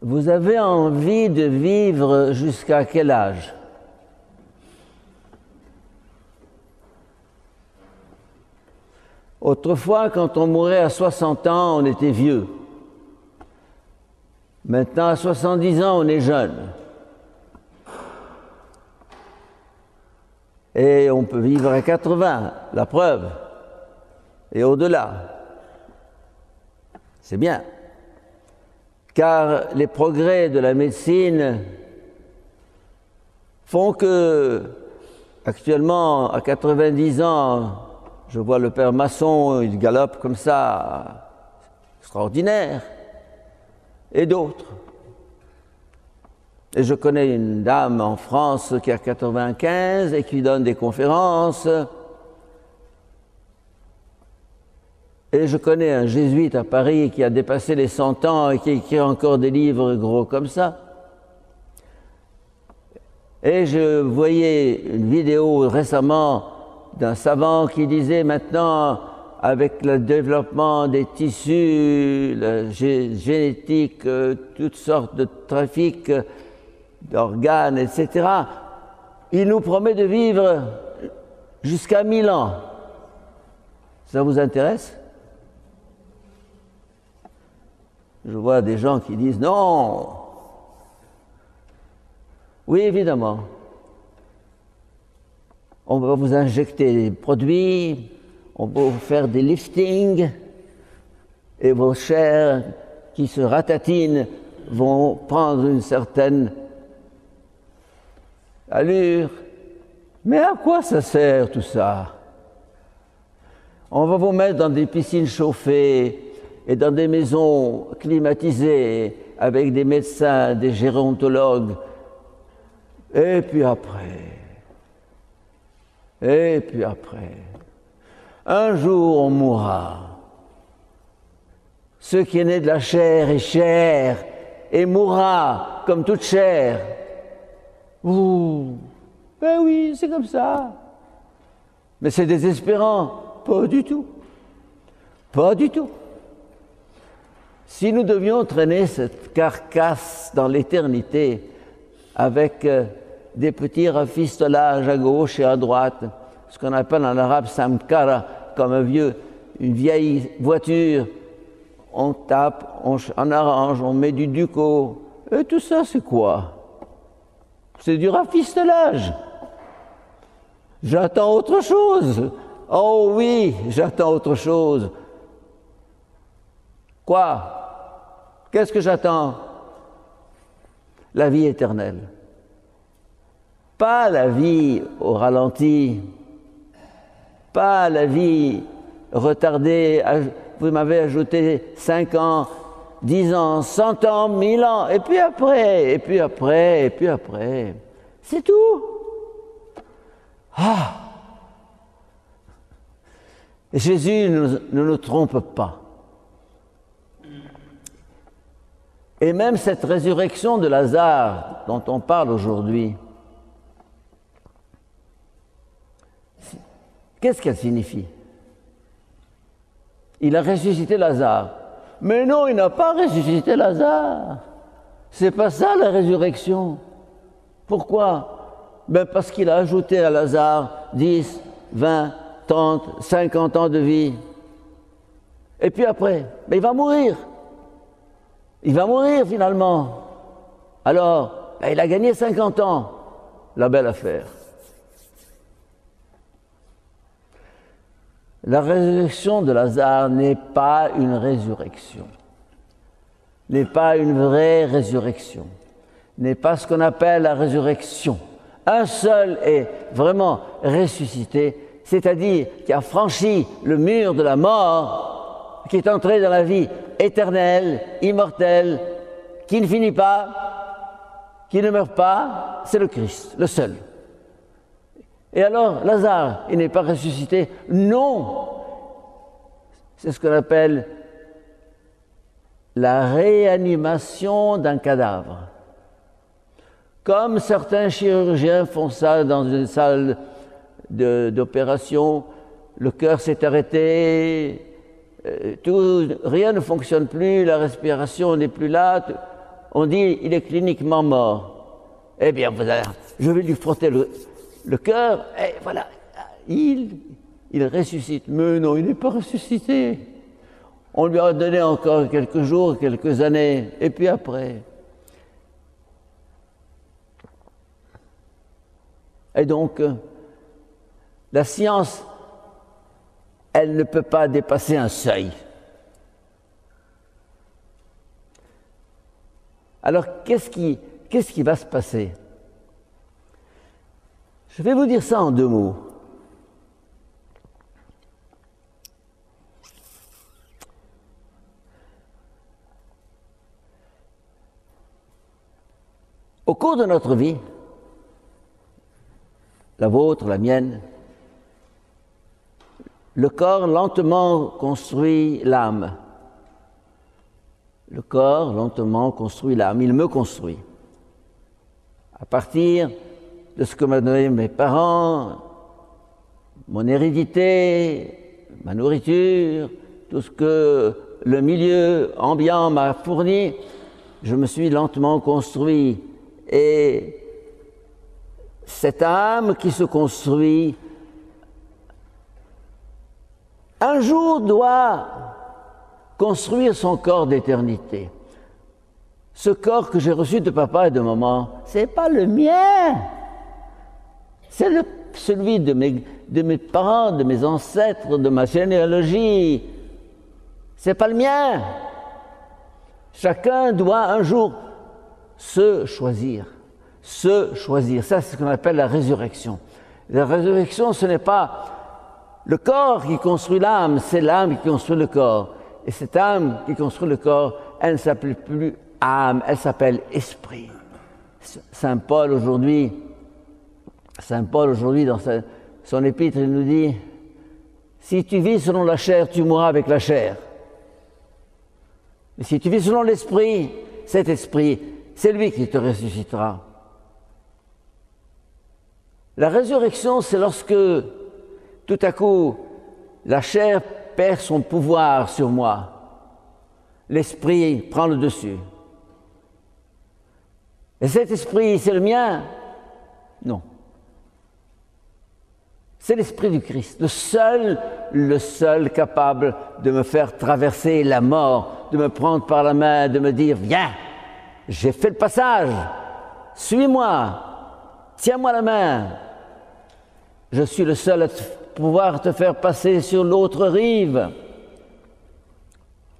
Vous avez envie de vivre jusqu'à quel âge? Autrefois, quand on mourait à 60 ans, on était vieux. Maintenant, à 70 ans, on est jeune. Et on peut vivre à 80, la preuve. Et au-delà. C'est bien. Car les progrès de la médecine font que, actuellement, à 90 ans, je vois le père Masson, il galope comme ça, extraordinaire, et d'autres. Et je connais une dame en France qui a 95 et qui donne des conférences. Et je connais un jésuite à Paris qui a dépassé les 100 ans et qui écrit encore des livres gros comme ça. Et je voyais une vidéo récemment d'un savant qui disait maintenant, avec le développement des tissus, la génétique, toutes sortes de trafics d'organes, etc., il nous promet de vivre jusqu'à 1000 ans. Ça vous intéresse? Je vois des gens qui disent non. Oui, évidemment. On va vous injecter des produits, on va vous faire des liftings, et vos chairs qui se ratatinent vont prendre une certaine allure. Mais à quoi ça sert tout ça? On va vous mettre dans des piscines chauffées et dans des maisons climatisées avec des médecins, des gérontologues. Et puis après, un jour on mourra. Ce qui est né de la chair est chair et mourra comme toute chair. Ouh, ben oui, c'est comme ça. Mais c'est désespérant. Pas du tout. Pas du tout. Si nous devions traîner cette carcasse dans l'éternité avec des petits rafistolages à gauche et à droite, ce qu'on appelle en arabe samkara, comme une vieille voiture, on tape, on arrange, on met du duco, et tout ça c'est quoi? C'est du rafistolage. J'attends autre chose. Oh oui, j'attends autre chose. Quoi? Qu'est-ce que j'attends? La vie éternelle. Pas la vie au ralenti, pas la vie retardée. Vous m'avez ajouté 5 ans, 10 ans, 100 ans, 1000 ans, et puis après, et puis après, et puis après. C'est tout. Ah! Jésus ne nous trompe pas. Et même cette résurrection de Lazare dont on parle aujourd'hui, qu'est-ce qu'elle signifie? Il a ressuscité Lazare. Mais non, il n'a pas ressuscité Lazare. C'est pas ça la résurrection. Pourquoi? Ben parce qu'il a ajouté à Lazare 10, 20, 30, 50 ans de vie. Et puis après, ben il va mourir. Il va mourir finalement. Alors, ben il a gagné 50 ans. La belle affaire. La résurrection de Lazare n'est pas une résurrection, n'est pas une vraie résurrection, n'est pas ce qu'on appelle la résurrection. Un seul est vraiment ressuscité, c'est-à-dire qui a franchi le mur de la mort, qui est entré dans la vie éternelle, immortelle, qui ne finit pas, qui ne meurt pas, c'est le Christ, le seul. Et alors, Lazare, il n'est pas ressuscité? Non! C'est ce qu'on appelle la réanimation d'un cadavre. Comme certains chirurgiens font ça dans une salle d'opération, le cœur s'est arrêté, rien ne fonctionne plus, la respiration n'est plus là, on dit il est cliniquement mort. Eh bien, je vais lui frotter le cœur, et voilà, il ressuscite. Mais non, il n'est pas ressuscité. On lui a donné encore quelques jours, quelques années, et puis après. Et donc, la science, elle ne peut pas dépasser un seuil. Alors, qu'est-ce qui va se passer? Je vais vous dire ça en 2 mots. Au cours de notre vie, la vôtre, la mienne, le corps lentement construit l'âme. Le corps lentement construit l'âme, il me construit. À partir de ce que m'ont donné mes parents, mon hérédité, ma nourriture, tout ce que le milieu ambiant m'a fourni, je me suis lentement construit. Et cette âme qui se construit, un jour doit construire son corps d'éternité. Ce corps que j'ai reçu de papa et de maman, c'est pas le mien. C'est celui de mes parents, de mes ancêtres, de ma généalogie. C'est pas le mien. Chacun doit un jour se choisir. Se choisir. Ça, c'est ce qu'on appelle la résurrection. La résurrection, ce n'est pas le corps qui construit l'âme, c'est l'âme qui construit le corps. Et cette âme qui construit le corps, elle ne s'appelle plus âme, elle s'appelle esprit. Saint Paul aujourd'hui, dans son épître, il nous dit « Si tu vis selon la chair, tu mourras avec la chair. Mais si tu vis selon l'esprit, cet esprit, c'est lui qui te ressuscitera. » La résurrection, c'est lorsque, tout à coup, la chair perd son pouvoir sur moi. L'esprit prend le dessus. Et cet esprit, c'est le mien? Non. C'est l'esprit du Christ, le seul capable de me faire traverser la mort, de me prendre par la main, de me dire « Viens, j'ai fait le passage, suis-moi, tiens-moi la main. Je suis le seul à pouvoir te faire passer sur l'autre rive. »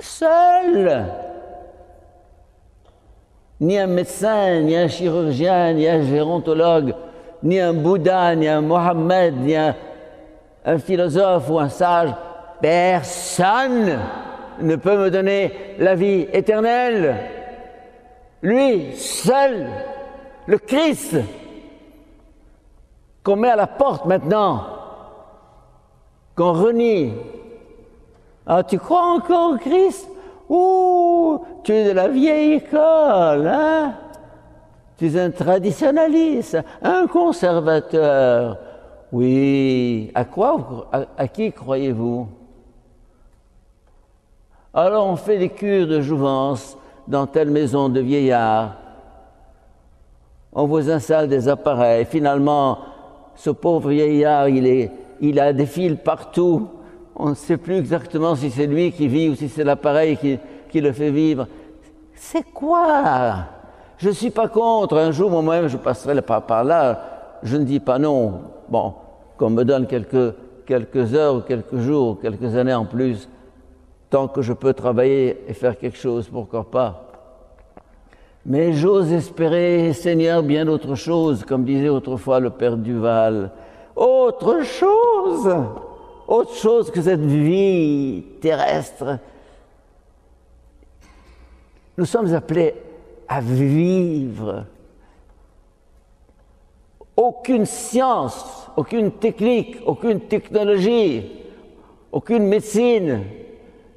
Seul. Ni un médecin, ni un chirurgien, ni un gérontologue, ni un Bouddha, ni un Mohammed, ni un philosophe ou un sage, personne ne peut me donner la vie éternelle. Lui, seul, le Christ, qu'on met à la porte maintenant, qu'on renie. Ah, tu crois encore au Christ? Ouh, tu es de la vieille école, hein? Tu es un traditionnaliste, un conservateur. Oui, à qui croyez-vous? Alors on fait des cures de jouvence dans telle maison de vieillards. On vous installe des appareils. Finalement, ce pauvre vieillard, il a des fils partout. On ne sait plus exactement si c'est lui qui vit ou si c'est l'appareil qui le fait vivre. C'est quoi? Je ne suis pas contre. Un jour, moi-même, je passerai par là. Je ne dis pas non. Bon, qu'on me donne quelques heures ou quelques jours, quelques années en plus, tant que je peux travailler et faire quelque chose, pourquoi pas. Mais j'ose espérer, Seigneur, bien autre chose, comme disait autrefois le Père Duval. Autre chose que cette vie terrestre. Nous sommes appelés à vivre. Aucune science, aucune technique, aucune technologie, aucune médecine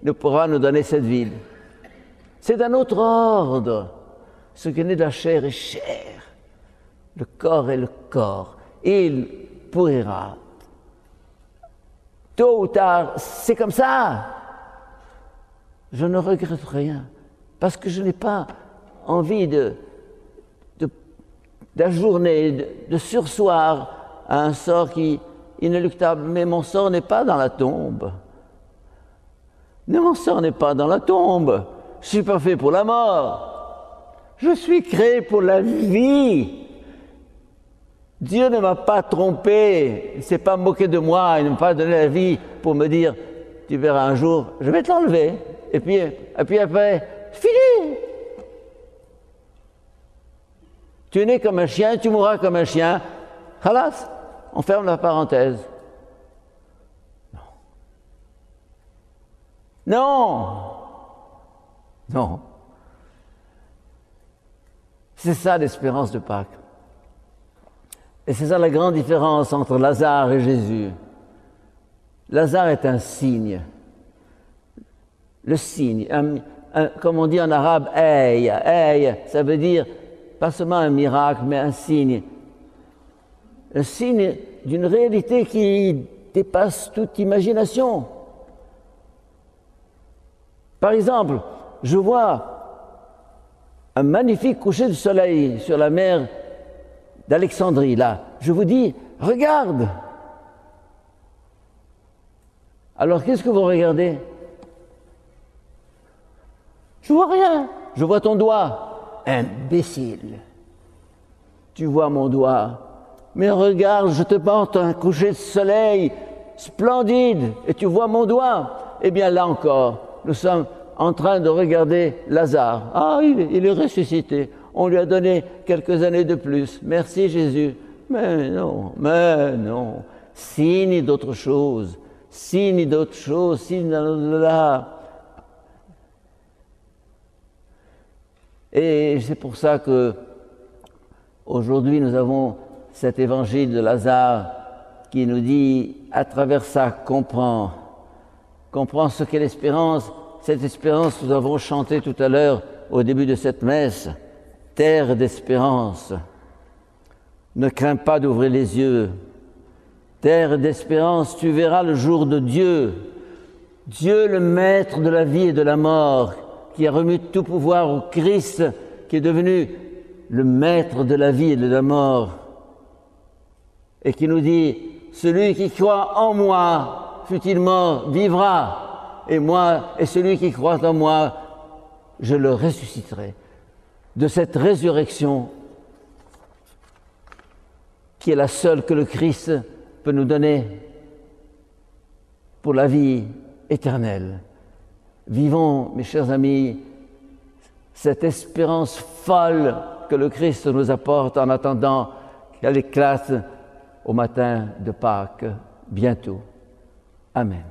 ne pourra nous donner cette vie. C'est d'un autre ordre. Ce qui est né de la chair est chair. Le corps est le corps. Il pourrira. Tôt ou tard, c'est comme ça. Je ne regrette rien, parce que je n'ai pas envie d'ajourner, de surseoir à un sort qui est inéluctable. Mais mon sort n'est pas dans la tombe. Mais mon sort n'est pas dans la tombe. Je ne suis pas fait pour la mort. Je suis créé pour la vie. Dieu ne m'a pas trompé. Il ne s'est pas moqué de moi. Il ne m'a pas donné la vie pour me dire, tu verras un jour, je vais te l'enlever. Et puis après, fini. Tu es né comme un chien, tu mourras comme un chien. Halas, on ferme la parenthèse. Non. Non. C'est ça l'espérance de Pâques. Et c'est ça la grande différence entre Lazare et Jésus. Lazare est un signe. Le signe, comme on dit en arabe, ay, ça veut dire pas seulement un miracle, mais un signe. Un signe d'une réalité qui dépasse toute imagination. Par exemple, je vois un magnifique coucher de soleil sur la mer d'Alexandrie, là. Je vous dis, regarde! Alors, qu'est-ce que vous regardez? Je vois rien. Je vois ton doigt. Imbécile. Tu vois mon doigt. Mais regarde, je te porte un coucher de soleil splendide et tu vois mon doigt. Eh bien, là encore, nous sommes en train de regarder Lazare. Ah, il est ressuscité. On lui a donné quelques années de plus. Merci Jésus. Mais non. Signe d'autre chose. Signe d'autre chose. Signe de là. Et c'est pour ça que aujourd'hui nous avons cet évangile de Lazare qui nous dit, à travers ça, comprends ce qu'est l'espérance. Cette espérance, nous avons chanté tout à l'heure au début de cette messe, terre d'espérance. Ne crains pas d'ouvrir les yeux. Terre d'espérance, tu verras le jour de Dieu. Dieu, le maître de la vie et de la mort, qui a remis tout pouvoir au Christ, qui est devenu le maître de la vie et de la mort, et qui nous dit, celui qui croit en moi, fût-il mort, vivra, et celui qui croit en moi, je le ressusciterai. De cette résurrection, qui est la seule que le Christ peut nous donner pour la vie éternelle. Vivons, mes chers amis, cette espérance folle que le Christ nous apporte en attendant qu'elle éclate au matin de Pâques bientôt. Amen.